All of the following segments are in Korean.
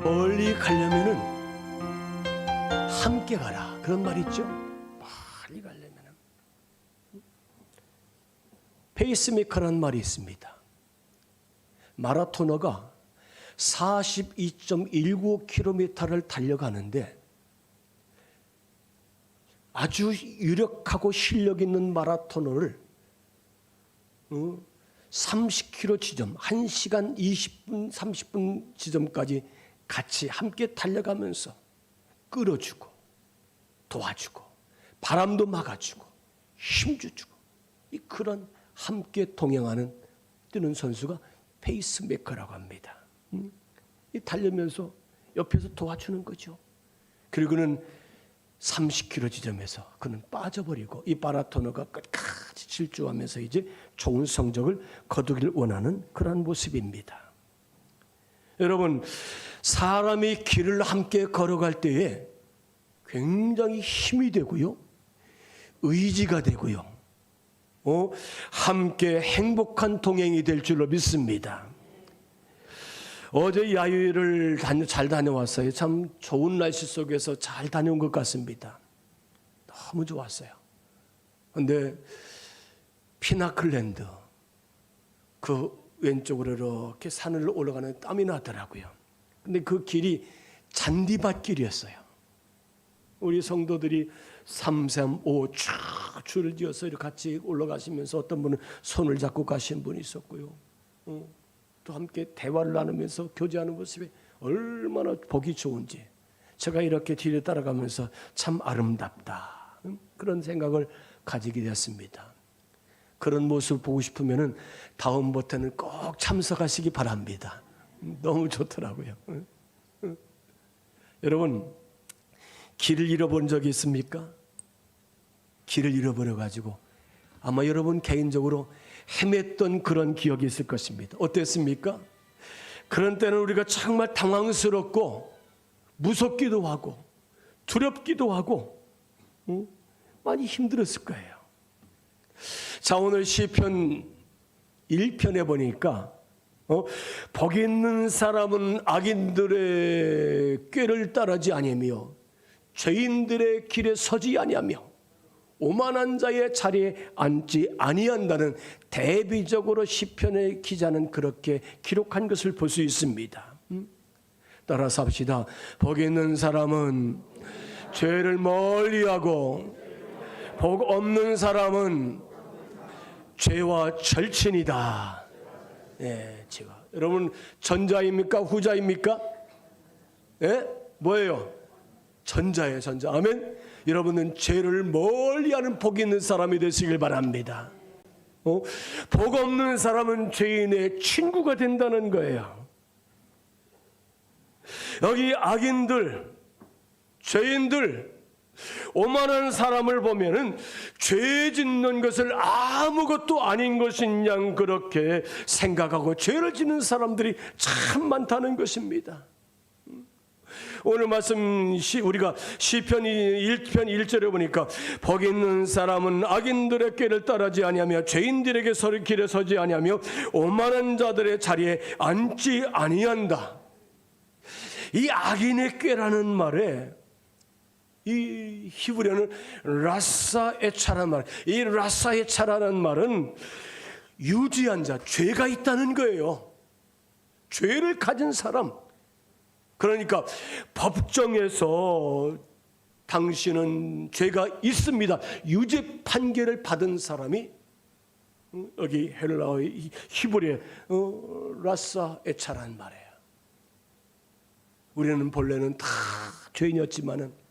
멀리 가려면은 함께 가라, 그런 말 있죠. 멀리 가려면은 페이스메이커라는 말이 있습니다. 마라토너가 42.195km를 달려가는데 아주 유력하고 실력 있는 마라토너를 30km 지점, 1시간 20분, 30분 지점까지 같이 함께 달려가면서 끌어주고 도와주고 바람도 막아주고 힘주고 그런 함께 동행하는 뛰는 선수가 페이스메이커라고 합니다. 이 달리면서 옆에서 도와주는 거죠. 그리고는 30km 지점에서 그는 빠져버리고 이 마라토너가 끝까지 질주하면서 이제 좋은 성적을 거두길 원하는 그런 모습입니다. 여러분, 사람이 길을 함께 걸어갈 때에 굉장히 힘이 되고요, 의지가 되고요, 함께 행복한 동행이 될 줄로 믿습니다. 어제 야유회를 잘 다녀왔어요. 참 좋은 날씨 속에서 잘 다녀온 것 같습니다. 너무 좋았어요. 그런데 피나클랜드 그 왼쪽으로 이렇게 산을 올라가는 땀이 나더라고요. 근데 그 길이 잔디밭 길이었어요. 우리 성도들이 3, 3, 5 쫙 줄을 지어서 이렇게 같이 올라가시면서 어떤 분은 손을 잡고 가신 분이 있었고요. 또 함께 대화를 나누면서 교제하는 모습이 얼마나 보기 좋은지 제가 이렇게 뒤를 따라가면서 참 아름답다, 그런 생각을 가지게 되었습니다. 그런 모습을 보고 싶으면 다음부터는 꼭 참석하시기 바랍니다. 너무 좋더라고요. 여러분, 길을 잃어본 적이 있습니까? 길을 잃어버려가지고 아마 여러분 개인적으로 헤맸던 그런 기억이 있을 것입니다. 어땠습니까? 그런 때는 우리가 정말 당황스럽고 무섭기도 하고 두렵기도 하고 많이 힘들었을 거예요. 자, 오늘 시편 1편에 보니까 복이 있는 사람은 악인들의 꾀를 따르지 아니하며 죄인들의 길에 서지 아니하며 오만한 자의 자리에 앉지 아니한다는 대비적으로 시편의 기자는 그렇게 기록한 것을 볼 수 있습니다. 따라서 합시다. 복이 있는 사람은 죄를 멀리하고 복 없는 사람은 죄와 절친이다. 네, 죄와. 여러분, 전자입니까? 후자입니까? 네? 뭐예요? 전자예요, 전자. 아멘. 여러분은 죄를 멀리하는 복이 있는 사람이 되시길 바랍니다. 복 없는 사람은 죄인의 친구가 된다는 거예요. 여기 악인들, 죄인들, 오만한 사람을 보면은 죄 짓는 것을 아무것도 아닌 것인 양 그렇게 생각하고 죄를 짓는 사람들이 참 많다는 것입니다. 오늘 말씀 우리가 시편 1편 1절에 보니까 복이 있는 사람은 악인들의 꾀를 따르지 아니하며 죄인들에게 길에 서지 아니하며 오만한 자들의 자리에 앉지 아니한다. 이 악인의 꾀라는 말에 이 히브리어는 라사에차라는 말, 이 라사에차라는 말은 유지한 자, 죄가 있다는 거예요. 죄를 가진 사람. 그러니까 법정에서 당신은 죄가 있습니다, 유죄 판결을 받은 사람이 여기 헬라어의 히브리의 라사에차라는 말이에요. 우리는 본래는 다 죄인이었지만은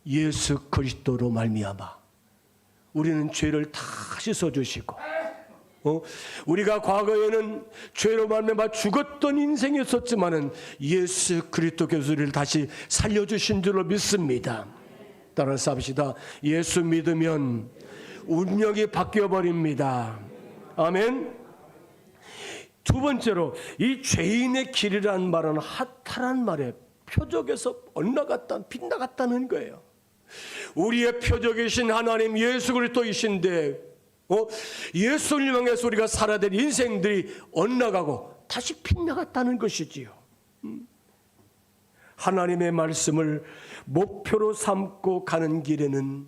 예수 그리스도로 말미암아 우리는 죄를 다 씻어주시고 우리가 과거에는 죄로 말미암아 죽었던 인생이었지만은 예수 그리스도께서 우리를 다시 살려주신 줄로 믿습니다. 따라서 합시다. 예수 믿으면 운명이 바뀌어 버립니다. 아멘. 두 번째로 이 죄인의 길이라는 말은 하타란 말에 표적에서 엇나갔다 빗나갔다는 거예요. 우리의 표적이신 하나님 예수 그리스도이신데 예수를 향해서 우리가 살아야 될 인생들이 엇나가고 다시 빗나갔다는 것이지요. 하나님의 말씀을 목표로 삼고 가는 길에는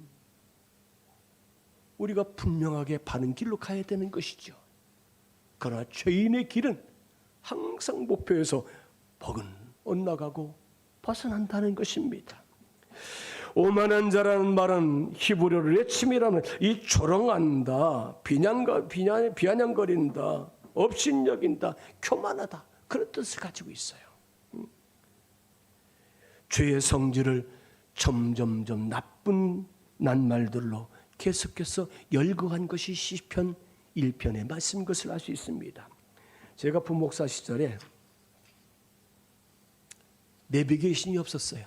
우리가 분명하게 바른 길로 가야 되는 것이죠. 그러나 죄인의 길은 항상 목표에서 엇나가고 벗어난다는 것입니다. 오만한 자라는 말은 히브리어로 레침이라는 이 조롱한다, 비아냥거린다, 업신여긴다, 교만하다, 그런 뜻을 가지고 있어요. 죄의 성질을 점점점 나쁜 낱말들로 계속해서 열거한 것이 시편 1편의 말씀인 것을 알 수 있습니다. 제가 부목사 시절에 내비게이션이 없었어요.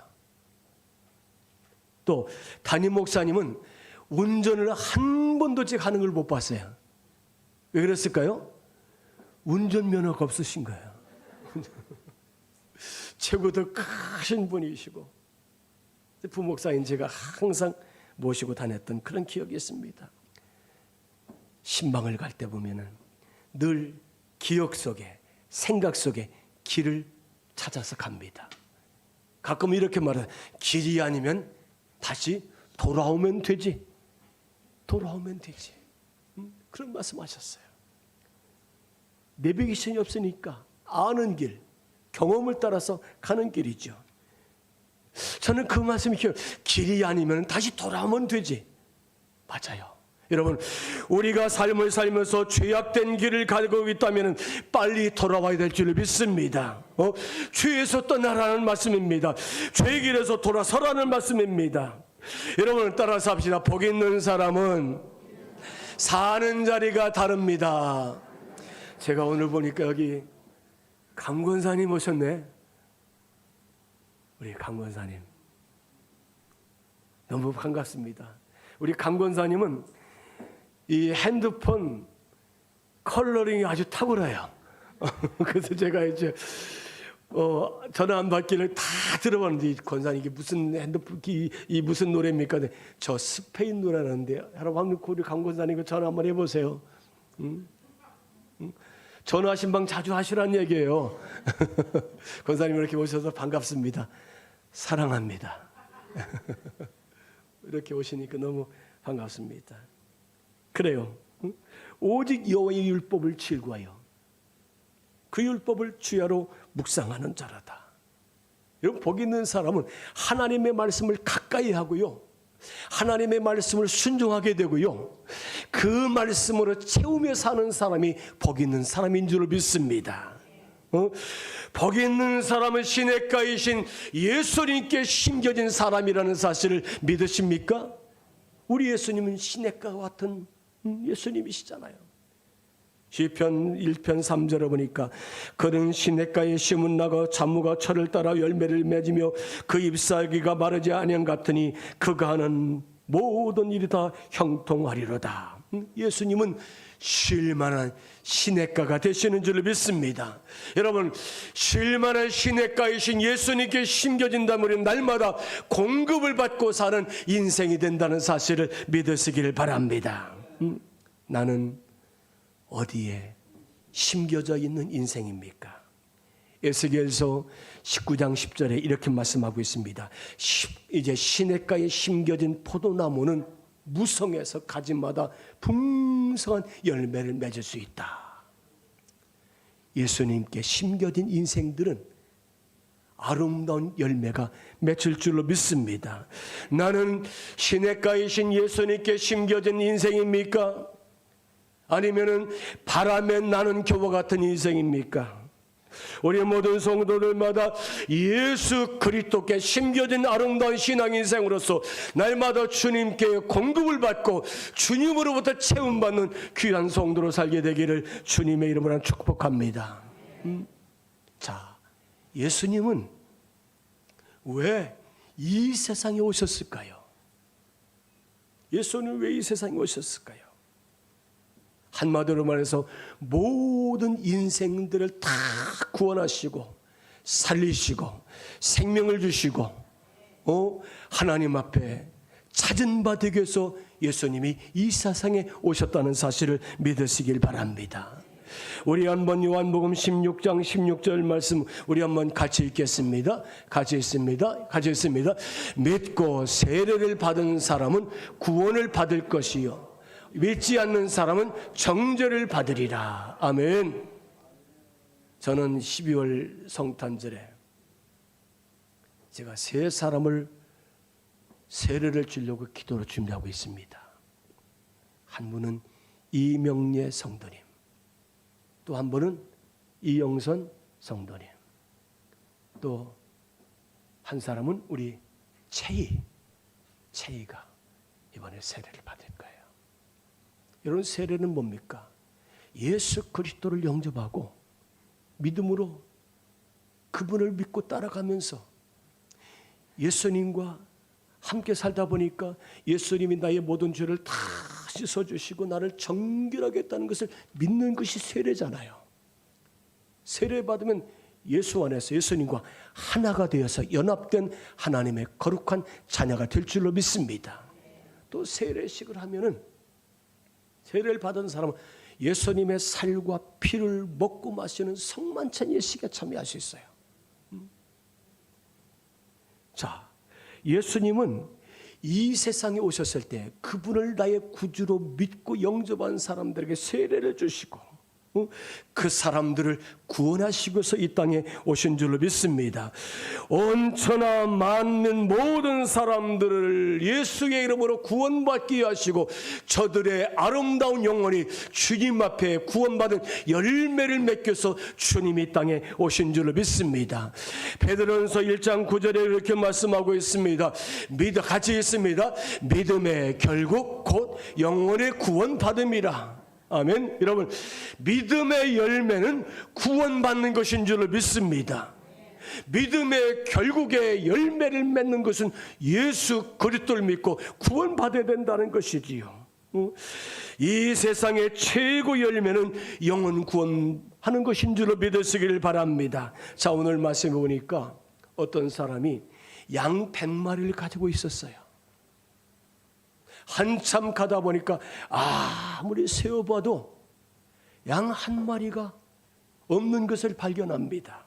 또 담임 목사님은 운전을 한 번도 제가 하는 걸 못 봤어요. 왜 그랬을까요? 운전면허가 없으신 거예요. 최고도 크신 분이시고 부목사인 제가 항상 모시고 다녔던 그런 기억이 있습니다. 신방을 갈 때 보면은 늘 기억 속에, 생각 속에 길을 찾아서 갑니다. 가끔 이렇게 말해요. 길이 아니면 다시 돌아오면 되지. 돌아오면 되지. 그런 말씀하셨어요. 내비게이션이 없으니까 아는 길, 경험을 따라서 가는 길이죠. 저는 그 말씀이 길이 아니면 다시 돌아오면 되지. 맞아요. 여러분, 우리가 삶을 살면서 죄악된 길을 가고 있다면 빨리 돌아와야 될 줄을 믿습니다. 죄에서 떠나라는 말씀입니다. 죄의 길에서 돌아서라는 말씀입니다. 여러분 따라서 합시다. 복 있는 사람은 사는 자리가 다릅니다. 제가 오늘 보니까 여기 강 권사님 오셨네. 우리 강 권사님 너무 반갑습니다. 우리 강 권사님은 이 핸드폰 컬러링이 아주 탁월해요. 그래서 제가 이제 전화 안 받기를 다 들어봤는데, 권사님 이게 무슨 핸드폰 이 무슨 노래입니까? 저 스페인 노래라는데 여러분 우리 강 권사님 전화 한번 해보세요. 전화 신방 자주 하시라는 얘기예요. 권사님 이렇게 오셔서 반갑습니다. 사랑합니다. 이렇게 오시니까 너무 반갑습니다. 그래요. 오직 여호와의 율법을 즐거워하여 그 율법을 주야로 묵상하는 자라다. 여러분, 복 있는 사람은 하나님의 말씀을 가까이 하고요, 하나님의 말씀을 순종하게 되고요, 그 말씀으로 채우며 사는 사람이 복 있는 사람인 줄 믿습니다. 복 있는 사람은 시냇가이신 예수님께 심겨진 사람이라는 사실을 믿으십니까? 우리 예수님은 시냇가 같은 예수님이시잖아요. 시편 1편 3절에 보니까 그는 시냇가에 심은 나가 자무가 철을 따라 열매를 맺으며 그 잎사귀가 마르지 아니한 같으니 그가 하는 모든 일이 다 형통하리로다. 예수님은 쉴만한 시냇가가 되시는 줄 믿습니다. 여러분, 쉴만한 시냇가이신 예수님께 심겨진다면 우리는 날마다 공급을 받고 사는 인생이 된다는 사실을 믿으시기를 바랍니다. 나는 어디에 심겨져 있는 인생입니까? 에스겔서 19장 10절에 이렇게 말씀하고 있습니다. 이제 시냇가에 심겨진 포도나무는 무성해서 가지마다 풍성한 열매를 맺을 수 있다. 예수님께 심겨진 인생들은 아름다운 열매가 맺힐 줄로 믿습니다. 나는 시냇가이신 예수님께 심겨진 인생입니까? 아니면은 바람에 나는 겨와 같은 인생입니까? 우리 모든 성도들마다 예수 그리스도께 심겨진 아름다운 신앙 인생으로서 날마다 주님께 공급을 받고 주님으로부터 채움받는 귀한 성도로 살게 되기를 주님의 이름으로 축복합니다. 자, 예수님은 왜 이 세상에 오셨을까요? 예수님은 왜 이 세상에 오셨을까요? 한마디로 말해서 모든 인생들을 다 구원하시고 살리시고 생명을 주시고 하나님 앞에 찾은 바 되기 위해서 예수님이 이 세상에 오셨다는 사실을 믿으시길 바랍니다. 우리 한번 요한복음 16장 16절 말씀 우리 한번 같이 읽겠습니다. 같이 있습니다. 같이 있습니다. 믿고 세례를 받은 사람은 구원을 받을 것이요 믿지 않는 사람은 정죄를 받으리라. 아멘. 저는 12월 성탄절에 제가 세 사람을 세례를 주려고 기도로 준비하고 있습니다. 한 분은 이명례 성도님, 또 한 분은 이영선 성도님, 또 한 사람은 우리 채이가 이번에 세례를 받을 거예요. 여러분, 세례는 뭡니까? 예수 그리스도를 영접하고 믿음으로 그분을 믿고 따라가면서 예수님과 함께 살다 보니까 예수님이 나의 모든 죄를 다 씻어주시고 나를 정결하게 했다는 것을 믿는 것이 세례잖아요. 세례 받으면 예수 안에서 예수님과 하나가 되어서 연합된 하나님의 거룩한 자녀가 될 줄로 믿습니다. 또 세례식을 하면은 세례를 받은 사람은 예수님의 살과 피를 먹고 마시는 성만찬 예식에 참여할 수 있어요. 자, 예수님은 이 세상에 오셨을 때 그분을 나의 구주로 믿고 영접한 사람들에게 세례를 주시고 그 사람들을 구원하시고서 이 땅에 오신 줄로 믿습니다. 온 천하 만민 모든 사람들을 예수의 이름으로 구원받게 하시고 저들의 아름다운 영혼이 주님 앞에 구원받은 열매를 맺겨서 주님이 이 땅에 오신 줄로 믿습니다. 베드로전서 1장 9절에 이렇게 말씀하고 있습니다. 같이 있습니다. 믿음의 결국 곧 영혼의 구원받음이라. 아멘. 여러분, 믿음의 열매는 구원받는 것인 줄로 믿습니다. 믿음의 결국에 열매를 맺는 것은 예수 그리스도를 믿고 구원받아야 된다는 것이지요. 이 세상의 최고 열매는 영혼 구원하는 것인 줄로 믿으시기를 바랍니다. 자, 오늘 말씀해 보니까 어떤 사람이 양 100마리를 가지고 있었어요. 한참 가다 보니까 아무리 세어봐도 양 한 마리가 없는 것을 발견합니다.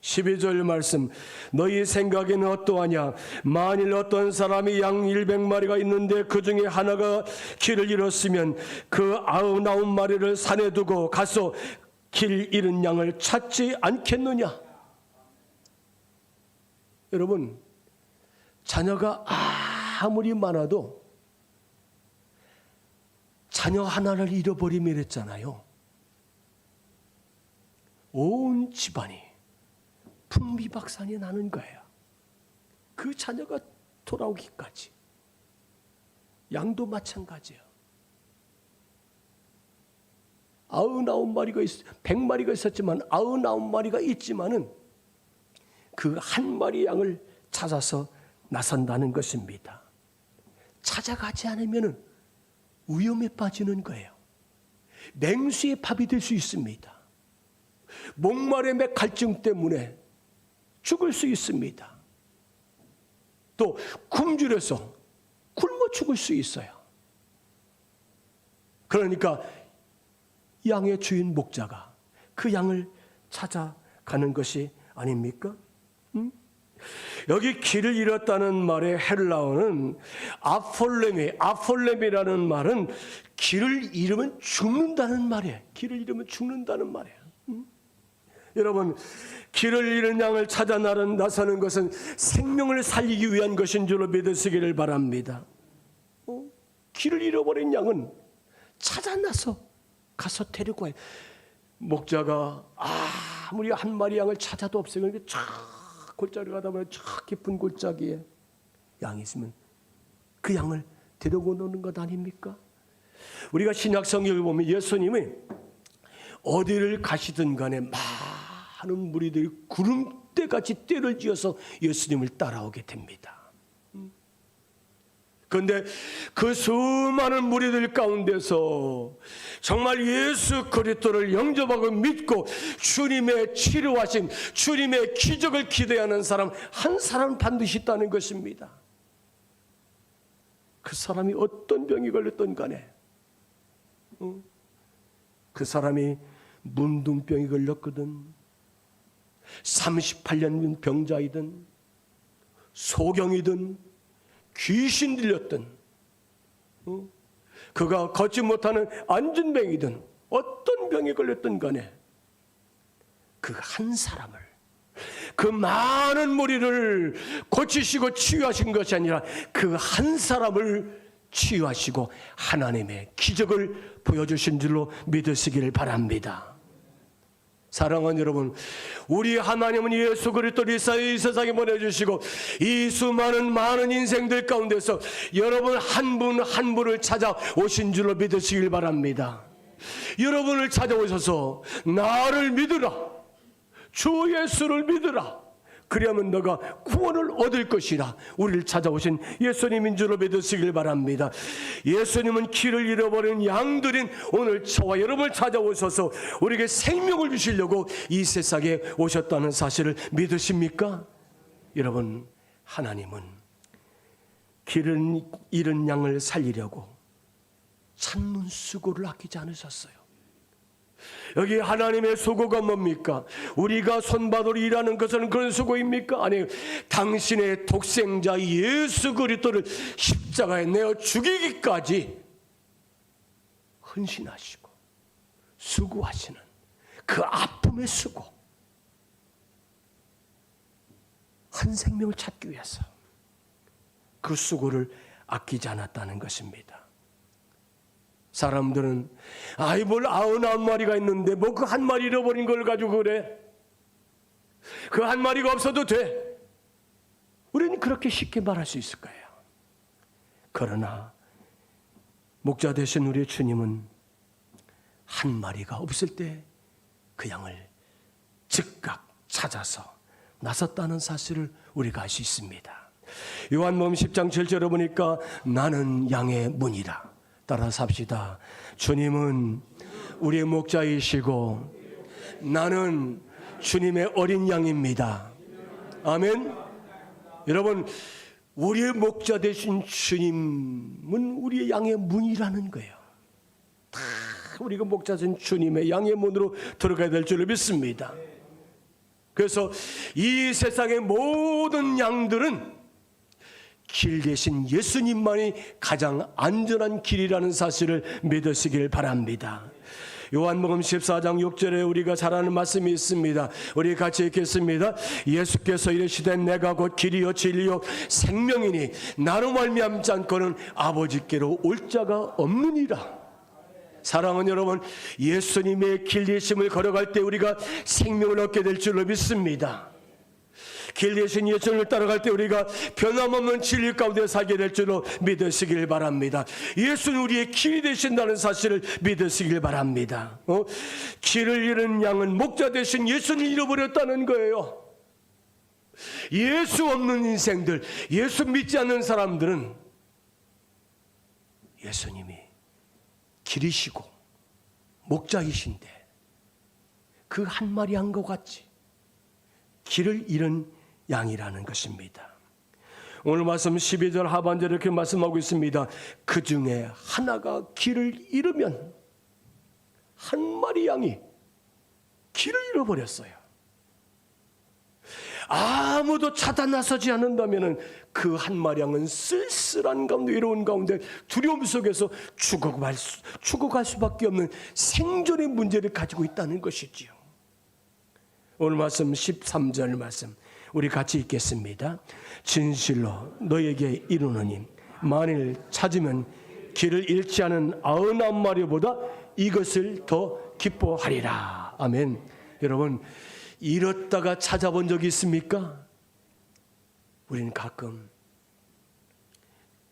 12절 말씀, 너희 생각에는 어떠하냐? 만일 어떤 사람이 양 100마리가 있는데 그 중에 하나가 길을 잃었으면 그 99마리를 산에 두고 가서 길 잃은 양을 찾지 않겠느냐? 여러분, 자녀가 아무리 많아도 자녀 하나를 잃어버리면 이랬잖아요. 온 집안이 풍비박산이 나는 거예요. 그 자녀가 돌아오기까지. 양도 마찬가지예요. 99마리가 100마리가 있었지만 99마리가 있지만은 그 한 마리 양을 찾아서 나선다는 것입니다. 찾아가지 않으면은 위험에 빠지는 거예요. 맹수의 밥이 될 수 있습니다. 목마름의 갈증 때문에 죽을 수 있습니다. 또 굶주려서 굶어 죽을 수 있어요. 그러니까 양의 주인 목자가 그 양을 찾아가는 것이 아닙니까? 여기 길을 잃었다는 말의 헬라어는 아폴렘이라는 말은 길을 잃으면 죽는다는 말이에요. 길을 잃으면 죽는다는 말이에요. 여러분, 길을 잃은 양을 찾아 나서는 것은 생명을 살리기 위한 것인 줄로 믿으시기를 바랍니다. 길을 잃어버린 양은 찾아 나서 가서 데리고 와요. 목자가 아무리 한 마리 양을 찾아도 없어요. 그러니까 쫙 골짜기 가다 보면 쫙 깊은 골짜기에 양이 있으면 그 양을 데리고 노는 것 아닙니까? 우리가 신약 성경을 보면 예수님이 어디를 가시든 간에 많은 무리들이 구름대같이 떼를 지어서 예수님을 따라오게 됩니다. 그런데 그 수많은 무리들 가운데서 정말 예수 그리스도를 영접하고 믿고 주님의 치료하심, 주님의 기적을 기대하는 사람 한 사람 반드시 있다는 것입니다. 그 사람이 어떤 병이 걸렸던 간에 그 사람이 문둥병이 걸렸거든. 38년 병자이든 소경이든 귀신 들렸든 그가 걷지 못하는 안진병이든 어떤 병에 걸렸든 간에 그 한 사람을, 그 많은 무리를 고치시고 치유하신 것이 아니라 그 한 사람을 치유하시고 하나님의 기적을 보여주신 줄로 믿으시기를 바랍니다. 사랑하는 여러분, 우리 하나님은 예수 그리스도를 이 세상에 보내주시고 이 수많은 많은 인생들 가운데서 여러분 한 분 한 분을 찾아오신 줄로 믿으시길 바랍니다. 여러분을 찾아오셔서 나를 믿으라, 주 예수를 믿으라, 그리하면 너가 구원을 얻을 것이라 우리를 찾아오신 예수님인 줄로 믿으시길 바랍니다. 예수님은 길을 잃어버린 양들인 오늘 저와 여러분을 찾아오셔서 우리에게 생명을 주시려고 이 세상에 오셨다는 사실을 믿으십니까? 여러분, 하나님은 길을 잃은 양을 살리려고 찾는 수고를 아끼지 않으셨어요. 여기 하나님의 수고가 뭡니까? 우리가 손바닥으로 일하는 것은 그런 수고입니까? 아니요. 당신의 독생자 예수 그리스도를 십자가에 내어 죽이기까지 헌신하시고 수고하시는 그 아픔의 수고, 한 생명을 찾기 위해서 그 수고를 아끼지 않았다는 것입니다. 사람들은 뭘 99마리가 있는데 뭐 그 한 마리 잃어버린 걸 가지고 그래? 그 한 마리가 없어도 돼. 우리는 그렇게 쉽게 말할 수 있을 거예요. 그러나 목자 되신 우리의 주님은 한 마리가 없을 때 그 양을 즉각 찾아서 나섰다는 사실을 우리가 알 수 있습니다. 요한복음 10장 7절에 보니까 나는 양의 문이라. 따라서 합시다. 주님은 우리의 목자이시고 나는 주님의 어린 양입니다. 아멘. 여러분, 우리의 목자 되신 주님은 우리의 양의 문이라는 거예요. 다 우리가 목자 되신 주님의 양의 문으로 들어가야 될 줄을 믿습니다. 그래서 이 세상의 모든 양들은 길 대신 예수님만이 가장 안전한 길이라는 사실을 믿으시길 바랍니다. 요한복음 14장 6절에 우리가 잘 아는 말씀이 있습니다. 우리 같이 읽겠습니다. 예수께서 이르시되 내가 곧 길이요 진리요 생명이니 나로 말미암지 않고는 아버지께로 올 자가 없느니라. 사랑하는 여러분, 예수님의 길 되심을 걸어갈 때 우리가 생명을 얻게 될 줄로 믿습니다. 길 대신 예수님을 따라갈 때 우리가 변함없는 진리 가운데 살게 될 줄로 믿으시길 바랍니다. 예수는 우리의 길이 되신다는 사실을 믿으시길 바랍니다. 길을 잃은 양은 목자 대신 예수님을 잃어버렸다는 거예요. 예수 없는 인생들, 예수 믿지 않는 사람들은 예수님이 길이시고 목자이신데 그 한 마리 양과 같이 길을 잃은 양이라는 것입니다. 오늘 말씀 12절 하반절에 이렇게 말씀하고 있습니다. 그 중에 하나가 길을 잃으면 한 마리 양이 길을 잃어버렸어요. 아무도 찾아 나서지 않는다면 그 한 마리 양은 쓸쓸한 가운데, 외로운 가운데, 두려움 속에서 죽어갈 수밖에 없는 생존의 문제를 가지고 있다는 것이지요. 오늘 말씀 13절 말씀 우리 같이 읽겠습니다. 진실로 너에게 이르노니 만일 찾으면 길을 잃지 않은 99마리보다 이것을 더 기뻐하리라. 아멘. 여러분, 잃었다가 찾아본 적이 있습니까? 우리는 가끔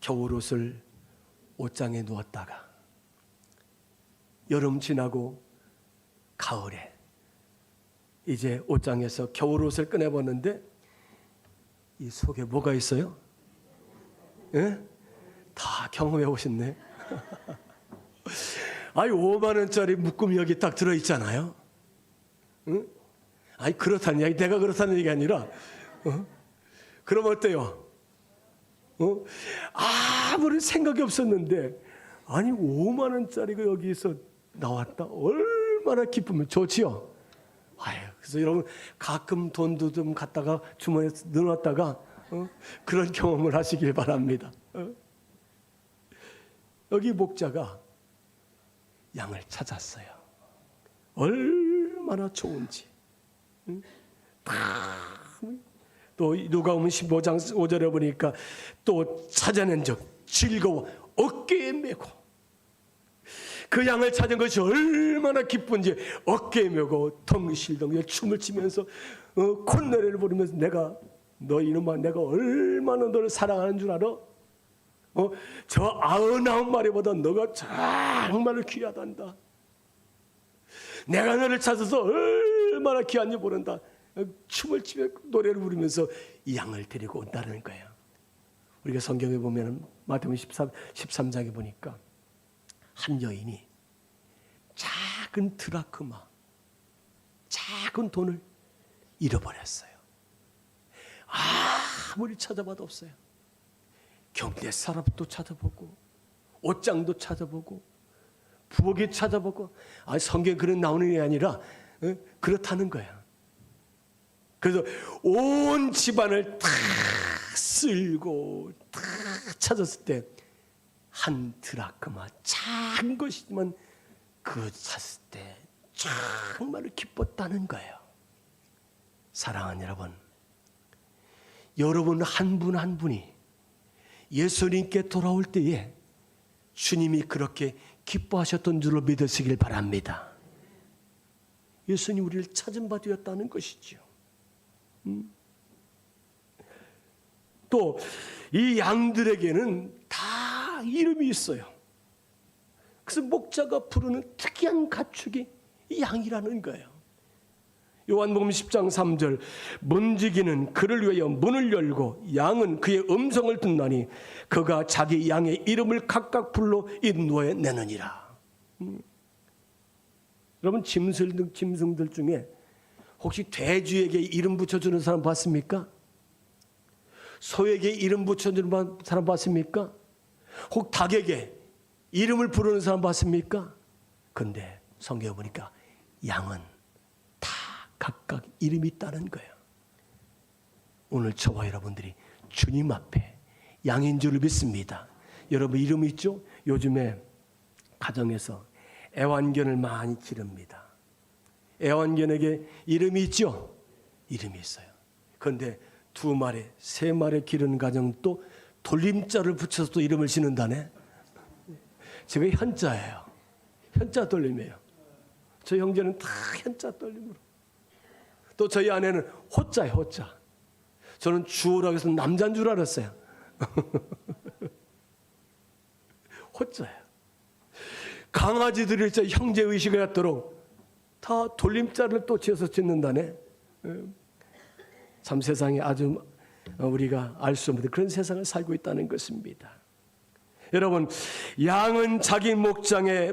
겨울옷을 옷장에 누웠다가 여름 지나고 가을에 이제 옷장에서 겨울옷을 꺼내봤는데 이 속에 뭐가 있어요? 예? 다 경험해 보셨네. 아니 5만 원짜리 묶음이 여기 딱 들어있잖아요. 응? 아니 그렇다는 얘기, 내가 그렇다는 얘기 아니라 그럼 어때요? 아무런 생각이 없었는데 아니 5만 원짜리가 여기서 나왔다. 얼마나 기쁘면 좋지요. 아유, 그래서 여러분 가끔 돈도 좀 갖다가 주머니에 넣어놨다가 그런 경험을 하시길 바랍니다. 여기 목자가 양을 찾았어요. 얼마나 좋은지. 또 누가복음 15장 5절에 보니까 또 찾아낸 적 즐거워 어깨에 메고, 그 양을 찾은 것이 얼마나 기쁜지 어깨에 메고 덩실덩실 춤을 추면서 콧노래를 부르면서 너 이놈아 내가 얼마나 너를 사랑하는 줄 알아? 저 99마리보다 너가 정말 귀하단다. 내가 너를 찾아서 얼마나 귀한지 모른다. 춤을 추며 노래를 부르면서 이 양을 데리고 온다는 거예요. 우리가 성경에 보면 마태복음 13장에 보니까 한 여인이 작은 드라크마, 작은 돈을 잃어버렸어요. 아무리 찾아봐도 없어요. 경내 사람도 찾아보고 옷장도 찾아보고 부엌에 찾아보고, 성경에 그런 나오는 게 아니라 그렇다는 거야. 그래서 온 집안을 다 쓸고 다 찾았을 때 한 드라크마 작은 것이지만 그 찾을 때 정말 기뻤다는 거예요. 사랑하는 여러분, 여러분 한 분 한 분이 예수님께 돌아올 때에 주님이 그렇게 기뻐하셨던 줄로 믿으시길 바랍니다. 예수님 우리를 찾은 바 되었다는 것이죠. 또 이 양들에게는 다 이름이 있어요. 그래서 목자가 부르는 특이한 가축이 이 양이라는 거예요. 요한복음 10장 3절, 문지기는 그를 위하여 문을 열고 양은 그의 음성을 듣나니 그가 자기 양의 이름을 각각 불러 인도해 내느니라. 여러분 짐승들 중에 혹시 돼지에게 이름 붙여주는 사람 봤습니까? 소에게 이름 붙여주는 사람 봤습니까? 혹 닭에게 이름을 부르는 사람 봤습니까? 근데 성경에 보니까 양은 다 각각 이름이 있다는 거예요. 오늘 저와 여러분들이 주님 앞에 양인 줄을 믿습니다. 여러분 이름이 있죠? 요즘에 가정에서 애완견을 많이 기릅니다. 애완견에게 이름이 있죠? 이름이 있어요. 그런데 2마리, 3마리 기르는 가정도 돌림자를 붙여서 또 이름을 짓는다네. 제가 현자예요. 현자 돌림이에요. 저 형제는 다 현자 돌림으로. 또 저희 아내는 호자예요, 호자. 저는 주호라고 해서 남자인 줄 알았어요. 호자예요. 강아지들이 형제의식을 갖도록 다 돌림자를 또 지어서 짓는다네. 참 세상에 아주 우리가 알 수 없는 그런 세상을 살고 있다는 것입니다. 여러분, 양은 자기 목자의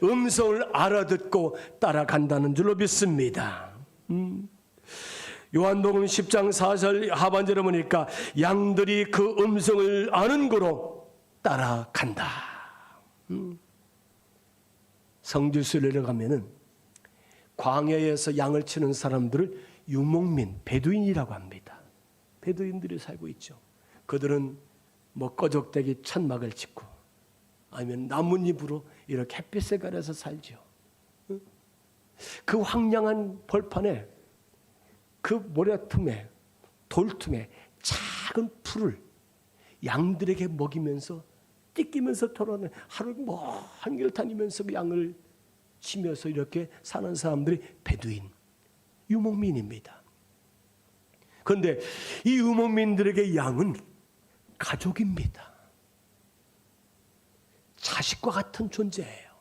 음성을 알아듣고 따라간다는 줄로 믿습니다. 요한복음 10장 4절 하반절에 보니까 양들이 그 음성을 아는 거로 따라간다. 성지순례를 가면은 광야에서 양을 치는 사람들을 유목민, 베두인이라고 합니다. 베두인들이 살고 있죠. 그들은 꺼적대기 천막을 짓고 아니면 나뭇잎으로 이렇게 햇빛에 가려서 살죠. 그 황량한 벌판에 그 모래틈에 돌틈에 작은 풀을 양들에게 먹이면서 띠끼면서 돌아오는 하루 먼 길 다니면서 양을 치면서 이렇게 사는 사람들이 베두인, 유목민입니다. 그런데 이 유목민들에게 양은 가족입니다. 자식과 같은 존재예요.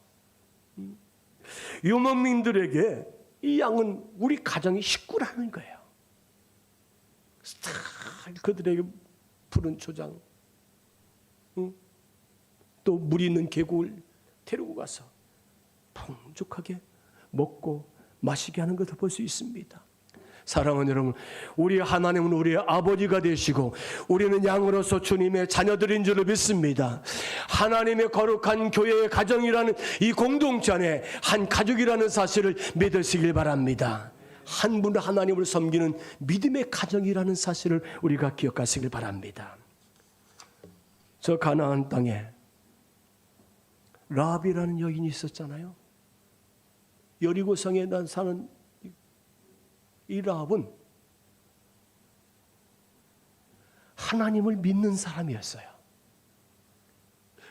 유목민들에게 이 양은 우리 가정의 식구라는 거예요. 그들에게 푸른 초장, 또 물 있는 계곡을 데리고 가서 풍족하게 먹고 마시게 하는 것을 볼 수 있습니다. 사랑하는 여러분, 우리 하나님은 우리의 아버지가 되시고 우리는 양으로서 주님의 자녀들인 줄을 믿습니다. 하나님의 거룩한 교회의 가정이라는 이 공동체 안에 한 가족이라는 사실을 믿으시길 바랍니다. 한 분 하나님을 섬기는 믿음의 가정이라는 사실을 우리가 기억하시길 바랍니다. 저 가나안 땅에 라합이라는 여인이 있었잖아요. 여리고성에 사는 이 라합은 하나님을 믿는 사람이었어요.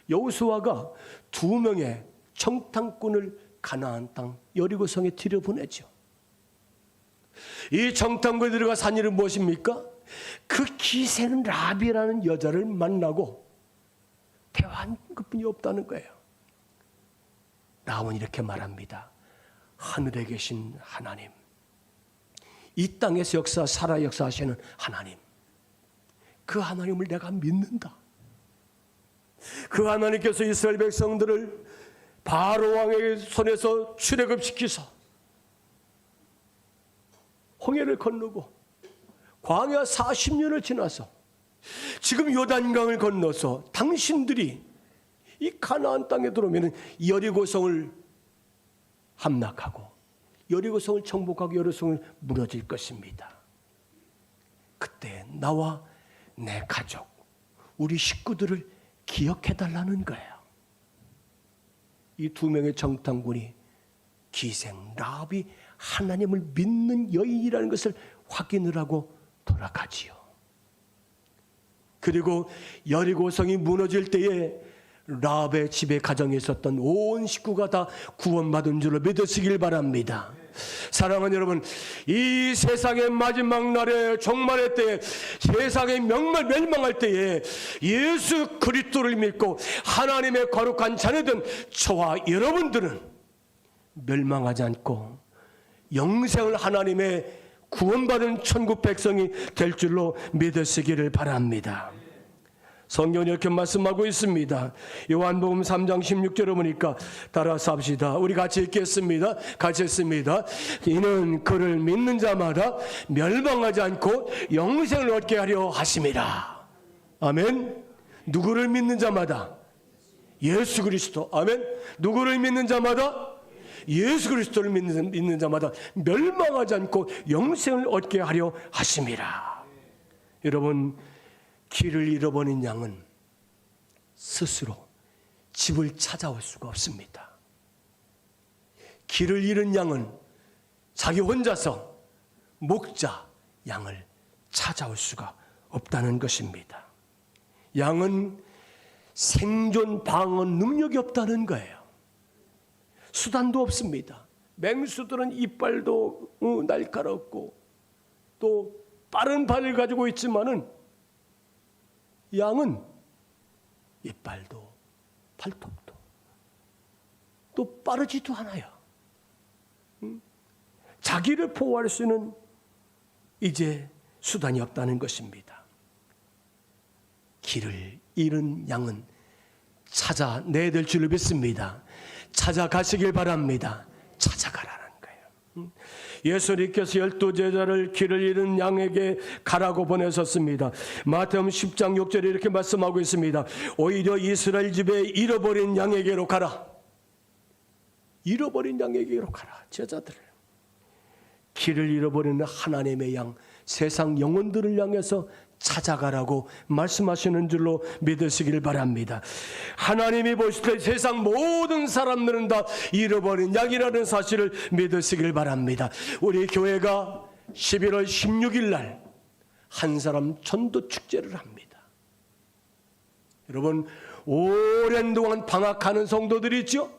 여호수아가 2명의 정탐꾼을 가나안 땅 여리고성에 들여보내죠. 이 정탐꾼이 들어가 산 일은 무엇입니까? 그 기생 라합이라는 여자를 만나고 대화한 것뿐이 없다는 거예요. 라합은 이렇게 말합니다. 하늘에 계신 하나님, 이 땅에서 살아 역사하시는 하나님, 그 하나님을 내가 믿는다. 그 하나님께서 이스라엘 백성들을 바로 왕의 손에서 출애굽시키사 홍해를 건너고 광야 40년을 지나서 지금 요단강을 건너서 당신들이 이 가나안 땅에 들어오면 여리고성을 함락하고 여리고성을 정복하고 여리고성을 무너질 것입니다. 그때 나와 내 가족, 우리 식구들을 기억해달라는 거예요. 이 2명의 정탐꾼이 기생 라합이 하나님을 믿는 여인이라는 것을 확인을 하고 돌아가지요. 그리고 여리고성이 무너질 때에 라합의 집에 가정에 있었던 온 식구가 다 구원받은 줄로 믿으시길 바랍니다. 사랑하는 여러분, 이 세상의 마지막 날에 종말의 때에 세상의 멸망할 때에 예수 그리스도를 믿고 하나님의 거룩한 자녀된 저와 여러분들은 멸망하지 않고 영생을 하나님의 구원받은 천국 백성이 될 줄로 믿으시기를 바랍니다. 성경이 이렇게 말씀하고 있습니다. 요한복음 3장 16절에 보니까 따라서 합시다. 우리 같이 읽겠습니다. 같이 읽습니다. 이는 그를 믿는 자마다 멸망하지 않고 영생을 얻게 하려 하심이라. 아멘. 누구를 믿는 자마다? 예수 그리스도. 아멘. 누구를 믿는 자마다? 예수 그리스도를 믿는 자마다 멸망하지 않고 영생을 얻게 하려 하심이라. 여러분, 길을 잃어버린 양은 스스로 집을 찾아올 수가 없습니다. 길을 잃은 양은 자기 혼자서 목자 양을 찾아올 수가 없다는 것입니다. 양은 생존 방어 능력이 없다는 거예요. 수단도 없습니다. 맹수들은 이빨도 날카롭고 또 빠른 발을 가지고 있지만은 양은 이빨도 발톱도 또 빠르지도 않아요. 자기를 보호할 수 있는 이제 수단이 없다는 것입니다. 길을 잃은 양은 찾아내야 될 줄을 믿습니다. 찾아가시길 바랍니다. 찾아가라는 거예요. 예수님께서 12제자를 길을 잃은 양에게 가라고 보내셨습니다. 마태복음 10장 6절에 이렇게 말씀하고 있습니다. 오히려 이스라엘 집에 잃어버린 양에게로 가라. 잃어버린 양에게로 가라. 제자들을. 길을 잃어버리는 하나님의 양, 세상 영혼들을 향해서 찾아가라고 말씀하시는 줄로 믿으시길 바랍니다. 하나님이 보실 때 세상 모든 사람들은 다 잃어버린 양이라는 사실을 믿으시길 바랍니다. 우리 교회가 11월 16일 날 한 사람 전도 축제를 합니다. 여러분, 오랜 동안 방학하는 성도들이 있죠?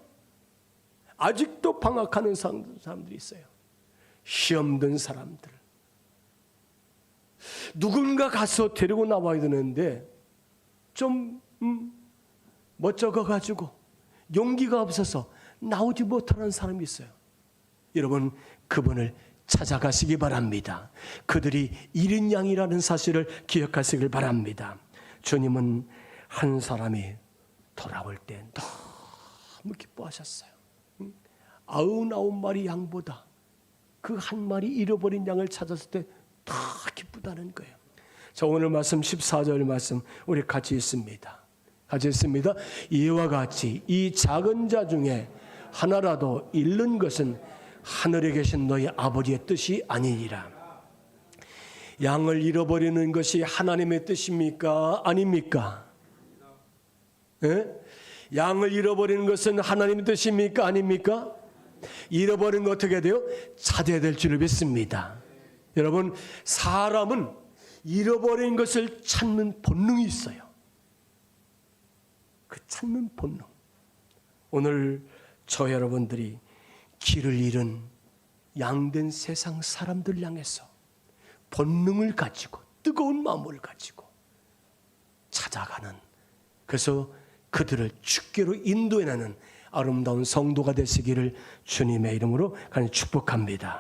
아직도 방학하는 사람들이 있어요. 시험 든 사람들. 누군가 가서 데리고 나와야 되는데 좀 멋쩍어가지고 용기가 없어서 나오지 못하는 사람이 있어요. 여러분, 그분을 찾아가시기 바랍니다. 그들이 잃은 양이라는 사실을 기억하시길 바랍니다. 주님은 한 사람이 돌아올 때 너무 기뻐하셨어요. 99마리 양보다 그 한 마리 잃어버린 양을 찾았을 때 더 기쁘다는 거예요. 자, 오늘 말씀 14절 말씀 우리 같이 읽습니다. 같이 읽습니다. 이와 같이 이 작은 자 중에 하나라도 잃는 것은 하늘에 계신 너희 아버지의 뜻이 아니니라. 양을 잃어버리는 것이 하나님의 뜻입니까? 아닙니까? 예? 양을 잃어버리는 것은 하나님의 뜻입니까? 아닙니까? 잃어버리는 거 어떻게 돼요? 찾아야 될 줄을 믿습니다. 여러분, 사람은 잃어버린 것을 찾는 본능이 있어요. 그 찾는 본능. 오늘 저 여러분들이 길을 잃은 양된 세상 사람들 향해서 본능을 가지고 뜨거운 마음을 가지고 찾아가는, 그래서 그들을 주께로 인도해내는 아름다운 성도가 되시기를 주님의 이름으로 간절히 축복합니다.